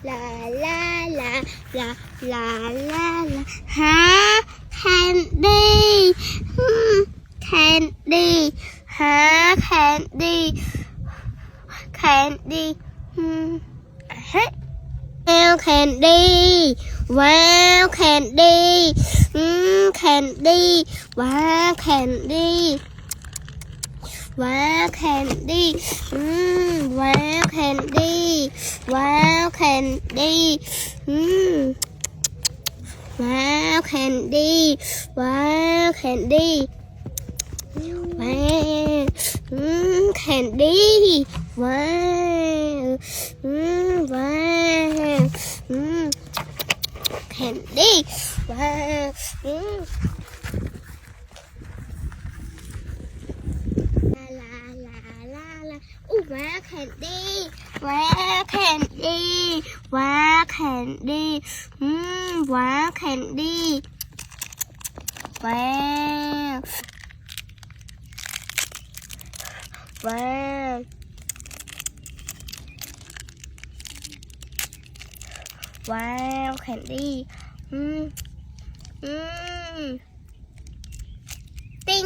ลาลาลาลาลาลาลาหาแคนดี้แคนดี้หาแคนดี้แคนดี้เฮ้แววแคนดี้แววแคนดี้แคนดี้ว้าแคนดี้ว้าวแคนดี้ว้าวแคนดี้ว้าวแคนดี้ว้าวแคนดี้ว้าวแคนดี้ว้าวแคนดี้ว้าวว้าวแคนดี้ว้าวว้าแคนดี้ว้าแคนดี้ว้าแคนดี้ว้าแคนดี้ว้าวว้าวว้าวแคนดี้ติ้ง